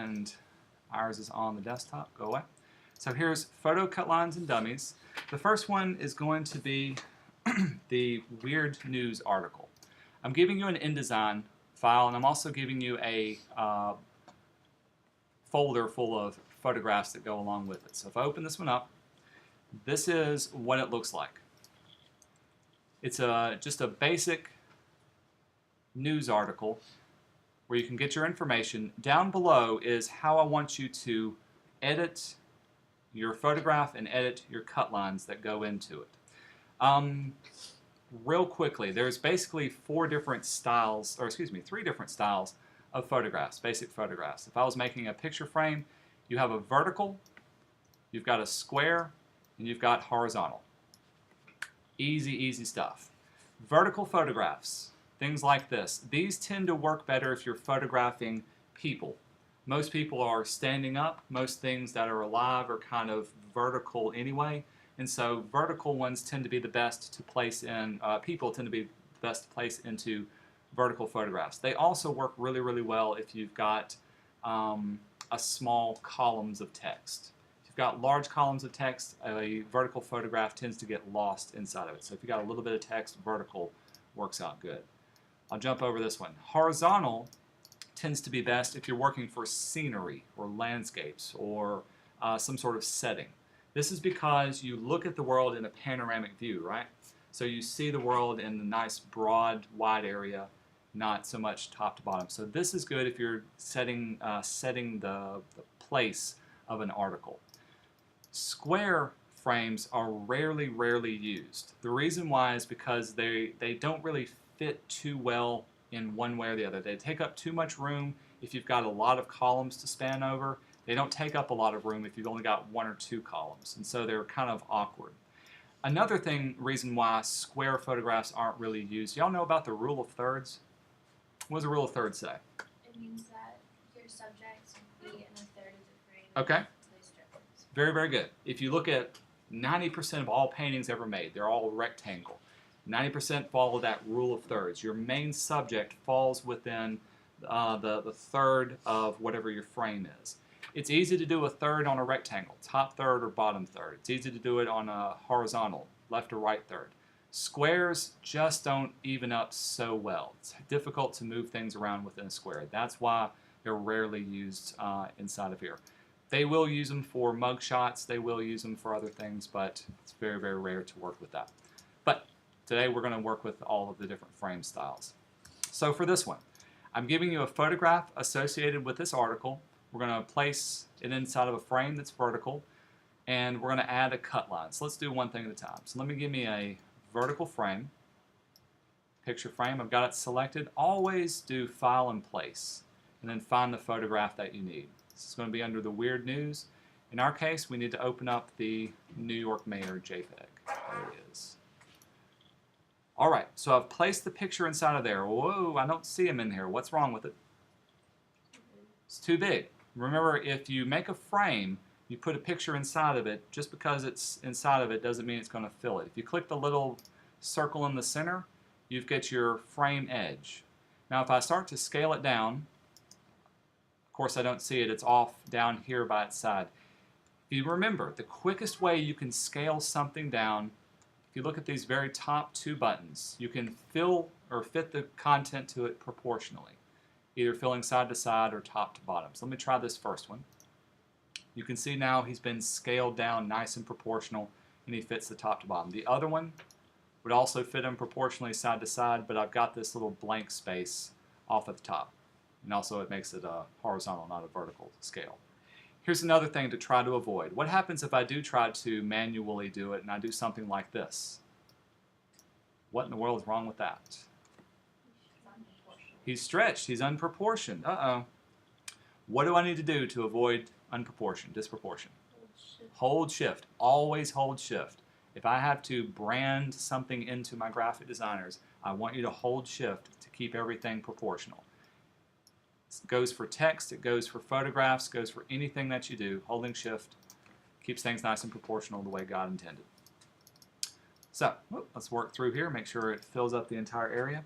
and ours is on the desktop. Go away. So here's Photo Cutlines and Dummies. The first one is going to be the weird news article. I'm giving you an InDesign file, and I'm also giving you a folder full of photographs that go along with it. So if I open this one up, this is what it looks like. It's just a basic news article where you can get your information. Down below is how I want you to edit your photograph and edit your cut lines that go into it. Real quickly, there's basically three different styles of photographs, basic photographs. If I was making a picture frame, you have a vertical, you've got a square, and you've got horizontal. Easy, easy stuff. Vertical photographs, things like this. These tend to work better if you're photographing people. Most people are standing up. Most things that are alive are kind of vertical anyway. And so vertical ones tend to be the best to place in, people tend to be the best to place into vertical photographs. They also work really, really well if you've got a small columns of text. If you've got large columns of text, a vertical photograph tends to get lost inside of it. So if you've got a little bit of text, vertical works out good. I'll jump over this one. Horizontal tends to be best if you're working for scenery or landscapes or some sort of setting. This is because you look at the world in a panoramic view, right? So you see the world in a nice, broad, wide area, not so much top to bottom. So this is good if you're setting the place of an article. Square frames are rarely used. The reason why is because they don't really fit too well in one way or the other. They take up too much room if you've got a lot of columns to span over. They don't take up a lot of room if you've only got one or two columns, and so they're kind of awkward. Another reason why square photographs aren't really used, y'all know about the rule of thirds? What does the rule of thirds say? It means that your subject will be in a third of the frame. Okay. Very, very good. If you look at 90% of all paintings ever made, they're all rectangle. 90% follow that rule of thirds. Your main subject falls within the third of whatever your frame is. It's easy to do a third on a rectangle, top third or bottom third. It's easy to do it on a horizontal, left or right third. Squares just don't even up so well. It's difficult to move things around within a square. That's why they're rarely used inside of here. They will use them for mug shots. They will use them for other things, but it's very, very rare to work with that. But today we're going to work with all of the different frame styles. So for this one, I'm giving you a photograph associated with this article. We're going to place it inside of a frame that's vertical, and we're going to add a cut line. So let's do one thing at a time. So let me give me a vertical frame, picture frame. I've got it selected. Always do File and Place, and then find the photograph that you need. This is going to be under the Weird News. In our case, we need to open up the New York Mayor JPEG. There it is. All right, so I've placed the picture inside of there. Whoa, I don't see him in here. What's wrong with it? It's too big. Remember, if you make a frame, you put a picture inside of it, just because it's inside of it doesn't mean it's going to fill it. If you click the little circle in the center, you've got your frame edge. Now if I start to scale it down, of course I don't see it, it's off down here by its side. If you remember, the quickest way you can scale something down, if you look at these very top two buttons, you can fill or fit the content to it proportionally, either filling side to side or top to bottom. So let me try this first one. You can see now he's been scaled down nice and proportional, and he fits the top to bottom. The other one would also fit him proportionally side to side, but I've got this little blank space off at the top. And also it makes it a horizontal, not a vertical scale. Here's another thing to try to avoid. What happens if I do try to manually do it and I do something like this? What in the world is wrong with that? He's stretched. He's unproportioned. Uh-oh. What do I need to do to avoid unproportioned, disproportion? Hold shift. Always hold shift. If I have to brand something into my graphic designers, I want you to hold shift to keep everything proportional. It goes for text, it goes for photographs, it goes for anything that you do. Holding shift keeps things nice and proportional the way God intended. So let's work through here, make sure it fills up the entire area.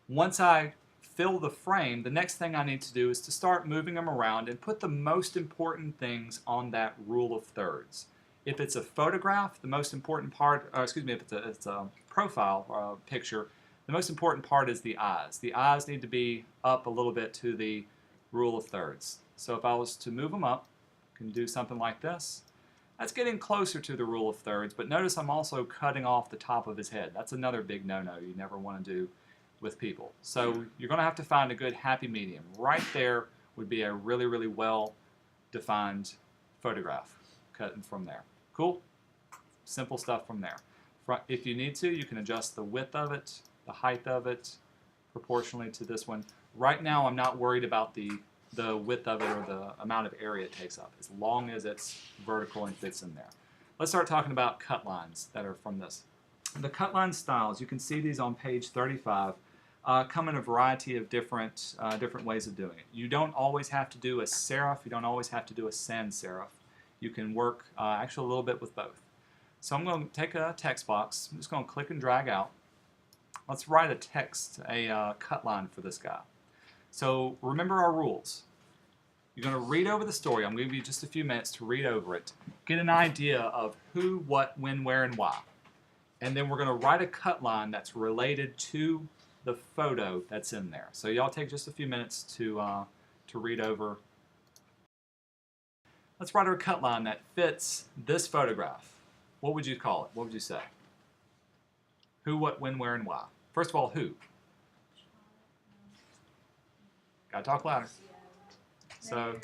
Once I fill the frame, the next thing I need to do is to start moving them around and put the most important things on that rule of thirds. If it's a photograph, the most important part, excuse me, if it's a profile picture, the most important part is the eyes. The eyes need to be up a little bit to the rule of thirds. So if I was to move them up, I can do something like this. That's getting closer to the rule of thirds, but notice I'm also cutting off the top of his head. That's another big no-no you never want to do with people. So you're going to have to find a good happy medium. Right there would be a really, really well-defined photograph cutting from there. Cool? Simple stuff from there. If you need to, you can adjust the width of it, the height of it, proportionally to this one. Right now, I'm not worried about the width of it or the amount of area it takes up, as long as it's vertical and fits in there. Let's start talking about cut lines that are from this. The cut line styles, you can see these on page 35, come in a variety of different ways of doing it. You don't always have to do a serif, you don't always have to do a sans serif. You can work actually a little bit with both. So I'm going to take a text box, I'm just going to click and drag out. Let's write a text, a cut line for this guy. So remember our rules. You're going to read over the story. I'm going to give you just a few minutes to read over it. Get an idea of who, what, when, where, and why. And then we're going to write a cut line that's related to the photo that's in there. So y'all take just a few minutes to read over. Let's write our cut line that fits this photograph. What would you call it? What would you say? Who, what, when, where, and why. First of all, who? Gotta talk louder. So,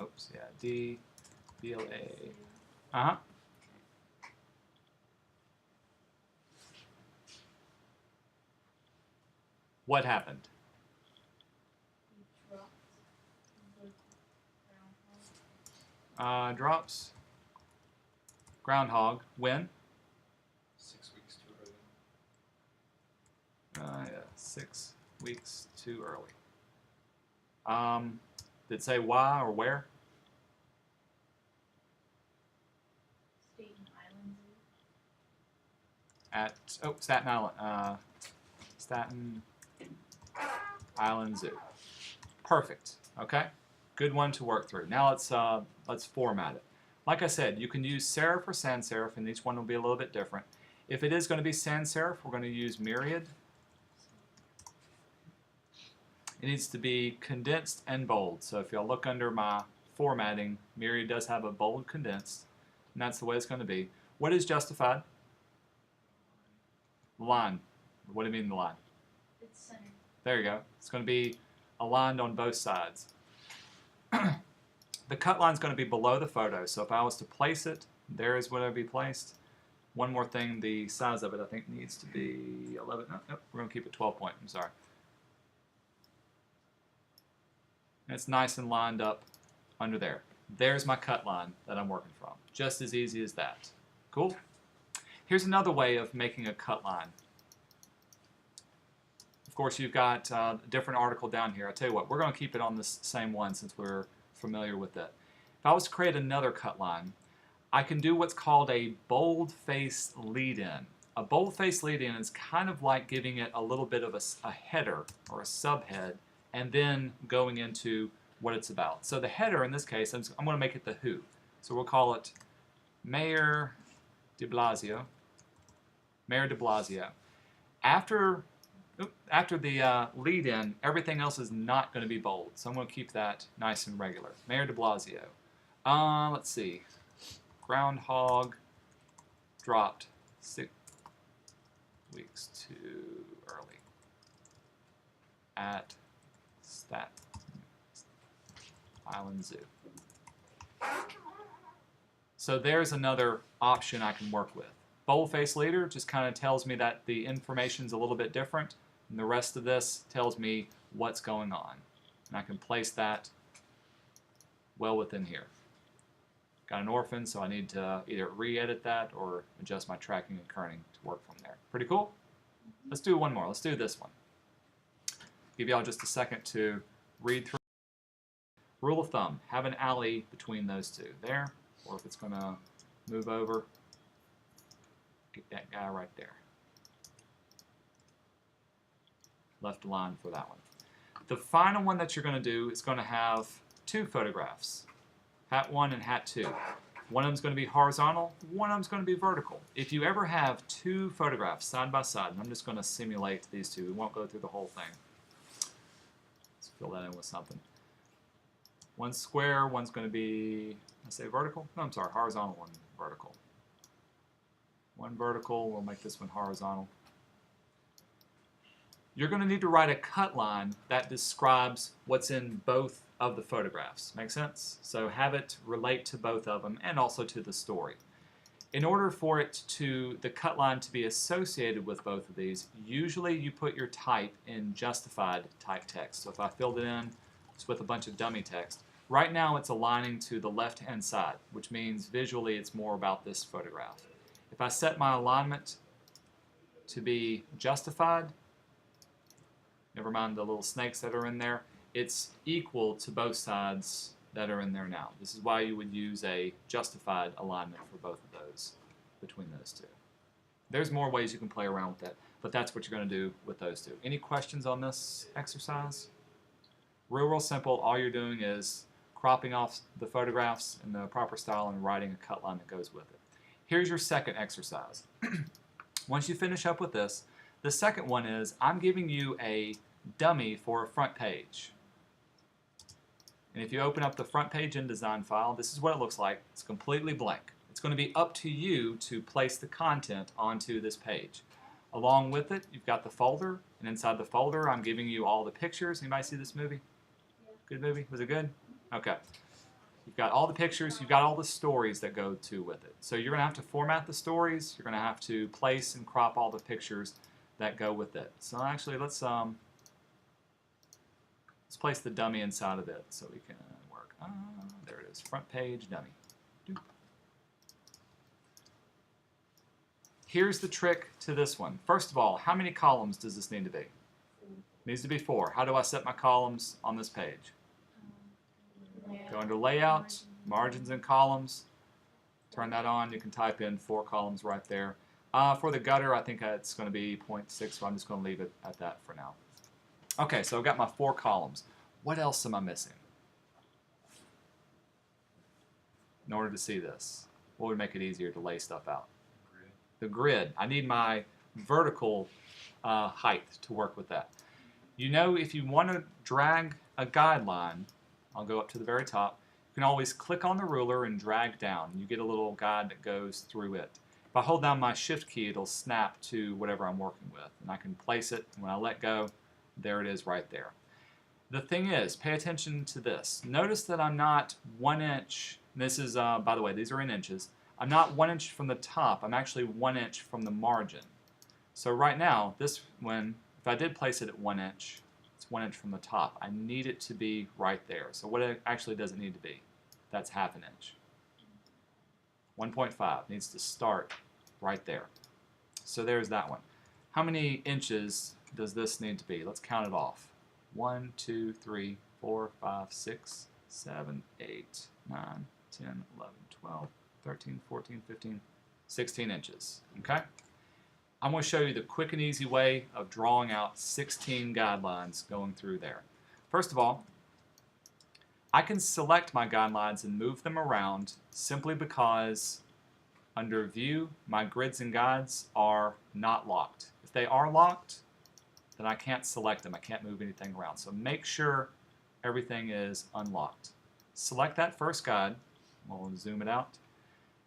oops, yeah, D, B, L, A. Uh-huh. What happened? Drops. Groundhog. When? 6 weeks too early. Yeah, 6 weeks too early. Did it say why or where? At Staten Island. Staten Island Zoo. Perfect. Okay. Good one to work through. Now let's format it. Like I said, you can use serif or sans serif, and each one will be a little bit different. If it is going to be sans serif, we're going to use myriad. It needs to be condensed and bold. So if you'll look under my formatting, myriad does have a bold condensed, and that's the way it's going to be. What is justified? Line. What do you mean the line? It's centered. There you go. It's going to be aligned on both sides. The cut line is going to be below the photo, so if I was to place it, there is where it would be placed. One more thing, the size of it I think needs to be 11. No, we're going to keep it 12 point. I'm sorry. And it's nice and lined up under there. There's my cut line that I'm working from. Just as easy as that. Cool? Here's another way of making a cut line. Of course, you've got a different article down here. I'll tell you what, we're going to keep it on this same one since we're familiar with it. If I was to create another cut line, I can do what's called a bold-face lead-in. A bold-face lead-in is kind of like giving it a little bit of a header or a subhead and then going into what it's about. So the header in this case, I'm going to make it the who. So we'll call it Mayor de Blasio. Mayor de Blasio. After the lead-in, everything else is not going to be bold. So I'm going to keep that nice and regular. Mayor de Blasio. Let's see. Groundhog dropped 6 weeks too early at Staten Island Zoo. So there's another option I can work with. Boldface leader just kind of tells me that the information's a little bit different, and the rest of this tells me what's going on. And I can place that well within here. Got an orphan, so I need to either re-edit that or adjust my tracking and kerning to work from there. Pretty cool? Let's do one more. Let's do this one. Give y'all just a second to read through. Rule of thumb, have an alley between those two. There, or if it's going to move over, get that guy right there. Left align for that one. The final one that you're going to do is going to have two photographs, hat 1 and hat 2. One of them is going to be horizontal, one of them is going to be vertical. If you ever have two photographs side by side, and I'm just going to simulate these two, we won't go through the whole thing. Let's fill that in with something. One's square, one's going to be, I say vertical? No, I'm sorry, horizontal, one vertical. One vertical, we'll make this one horizontal. You're going to need to write a cut line that describes what's in both of the photographs. Make sense? So have it relate to both of them and also to the story. In order for it to, the cut line to be associated with both of these, usually you put your type in justified type text. So if I filled it in just with a bunch of dummy text, right now it's aligning to the left-hand side, which means visually it's more about this photograph. If I set my alignment to be justified, never mind the little snakes that are in there, it's equal to both sides that are in there now. This is why you would use a justified alignment for both of those, between those two. There's more ways you can play around with that, but that's what you're going to do with those two. Any questions on this exercise? Real simple. All you're doing is cropping off the photographs in the proper style and writing a cut line that goes with it. Here's your second exercise. Once you finish up with this, the second one is I'm giving you a dummy for a front page. And if you open up the front page InDesign file, this is what it looks like. It's completely blank. It's going to be up to you to place the content onto this page. Along with it, you've got the folder, and inside the folder, I'm giving you all the pictures. Anybody see this movie? Yeah. Good movie? Was it good? Okay. You've got all the pictures, you've got all the stories that go to with it. So you're going to have to format the stories, you're going to have to place and crop all the pictures that go with it. So actually, let's place the dummy inside of it so we can work. There it is, front page dummy. Doop. Here's the trick to this one. First of all, how many columns does this need to be? It needs to be 4. How do I set my columns on this page? Go under Layout, Margins and Columns. Turn that on. You can type in 4 columns right there. For the gutter, I think it's going to be 0.6, so I'm just going to leave it at that for now. Okay, so I've got my 4 columns. What else am I missing in order to see this? What would make it easier to lay stuff out? The grid. I need my vertical height to work with that. You know, if you want to drag a guideline, I'll go up to the very top. You can always click on the ruler and drag down. You get a little guide that goes through it. If I hold down my Shift key, it'll snap to whatever I'm working with. And I can place it, and when I let go, there it is right there. The thing is, pay attention to this. Notice that I'm not 1 inch, this is, by the way, these are in inches. I'm not 1 inch from the top, I'm actually 1 inch from the margin. So right now, this one, if I did place it at 1 inch, it's 1 inch from the top. I need it to be right there. So what it actually does it need to be? That's ½ inch. 1.5 needs to start right there. So there's that one. How many inches does this need to be? Let's count it off. 1, 2, 3, 4, 5, 6, 7, 8, 9, 10, 11, 12, 13, 14, 15, 16 inches. Okay? I'm going to show you the quick and easy way of drawing out 16 guidelines going through there. First of all, I can select my guidelines and move them around simply because under View, my grids and guides are not locked. If they are locked, then I can't select them. I can't move anything around. So make sure everything is unlocked. Select that first guide. We'll zoom it out.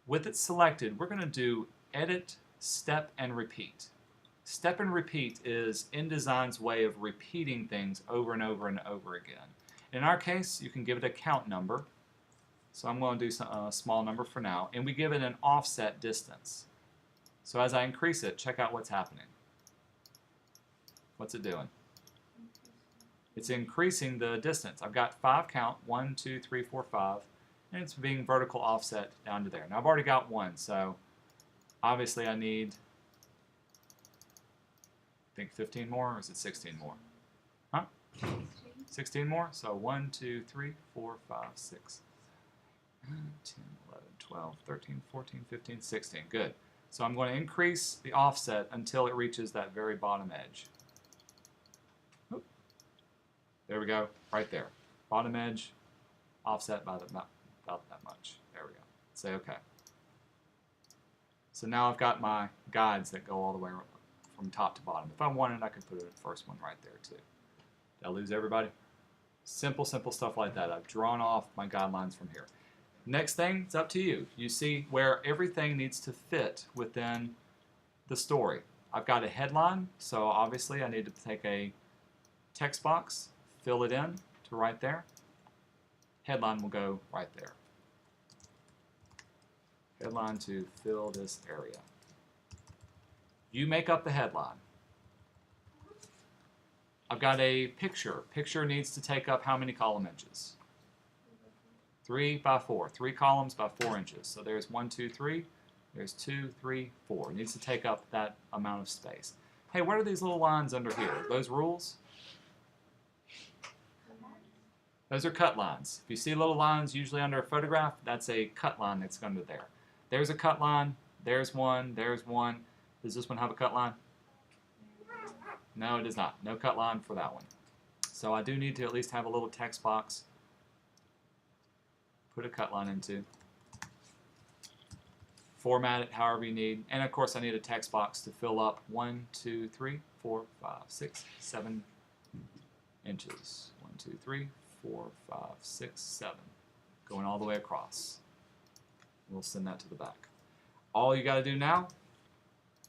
With it selected, we're going to do Edit, Step, and Repeat. Step and Repeat is InDesign's way of repeating things over and over and over again. In our case, you can give it a count number. So I'm going to do a small number for now. And we give it an offset distance. So as I increase it, check out what's happening. What's it doing? It's increasing the distance. I've got 5 count, 1, 2, 3, 4, 5, and it's being vertical offset down to there. Now I've already got 1, so obviously I need, I think 15 more, or is it 16 more? Huh? 16 more? So 1, 2, 3, 4, 5, 6, 10, 11, 12, 13, 14, 15, 16. Good. So I'm going to increase the offset until it reaches that very bottom edge. There we go, right there. Bottom edge, offset by about that much. There we go. Say okay. So now I've got my guides that go all the way from top to bottom. If I wanted, I could put the first one right there too. Did I lose everybody? Simple stuff like that. I've drawn off my guidelines from here. Next thing, it's up to you. You see where everything needs to fit within the story. I've got a headline, so obviously I need to take a text box, fill it in to right there. Headline will go right there. Headline to fill this area. You make up the headline. I've got a picture. Picture needs to take up how many column inches? 3 by 4. 3 columns by 4 inches. So there's 1, 2, 3. There's 2, 3, 4. It needs to take up that amount of space. Hey, what are these little lines under here? Those rules? Those are cut lines. If you see little lines usually under a photograph, that's a cut line that's under there. There's a cut line. There's one. There's one. Does this one have a cut line? No, it does not. No cut line for that one. So I do need to at least have a little text box. Put a cut line into. Format it however you need. And of course I need a text box to fill up 1, 2, 3, 4, 5, 6, 7 inches. 1, 2, 3, 4, 5, 6, 7. Going all the way across. We'll send that to the back. All you got to do now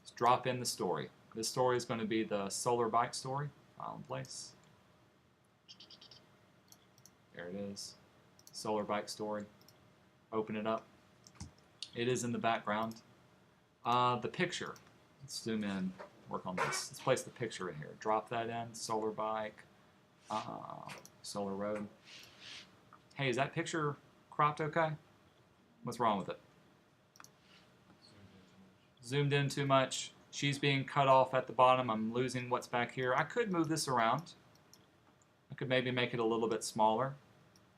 is drop in the story. This story is going to be the solar bike story. File in place. There it is. Solar bike story. Open it up. It is in the background. The picture. Let's zoom in. Work on this. Let's place the picture in here. Drop that in. Solar bike. Solar road. Hey, is that picture cropped okay? What's wrong with it? Zoomed in too much. She's being cut off at the bottom. I'm losing what's back here. I could move this around. I could maybe make it a little bit smaller.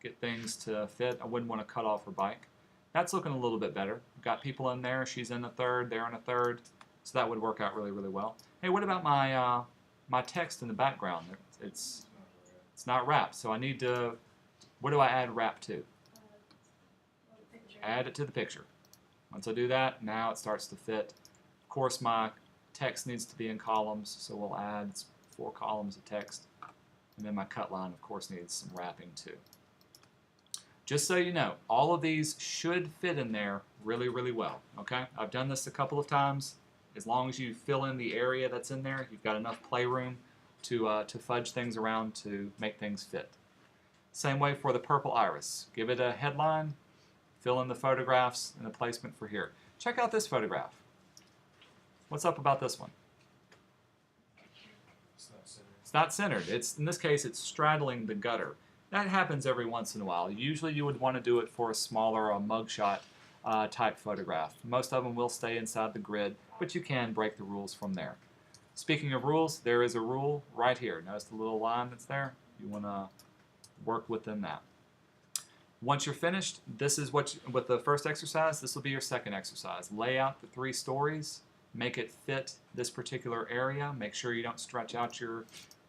Get things to fit. I wouldn't want to cut off her bike. That's looking a little bit better. Got people in there. She's in a third. They're in a third. So that would work out really, really well. Hey, what about my my text in the background? It's not wrapped. So I need to. What do I add wrap to? Add it to the picture. Once I do that, now it starts to fit. Of course, my text needs to be in columns, so we'll add 4 columns of text. And then my cut line, of course, needs some wrapping too. Just so you know, all of these should fit in there really, really well. Okay? I've done this a couple of times. As long as you fill in the area that's in there, you've got enough playroom to fudge things around to make things fit. Same way for the purple iris. Give it a headline, fill in the photographs and the placement for here. Check out this photograph. What's up about this one? It's not centered. It's not centered. It's, in this case, it's straddling the gutter. That happens every once in a while. Usually you would want to do it for a smaller mugshot type photograph. Most of them will stay inside the grid, but you can break the rules from there. Speaking of rules, there is a rule right here. Notice the little line that's there? You want to work within that. Once you're finished, this is what with the first exercise, this will be your second exercise. Lay out the 3 stories. Make it fit this particular area. Make sure you don't stretch out your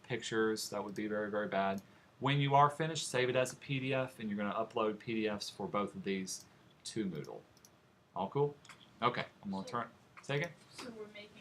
pictures. That would be very, very bad. When you are finished, save it as a PDF, and you're going to upload PDFs for both of these to Moodle. All cool? Okay, I'm going to turn. Say again? So we're making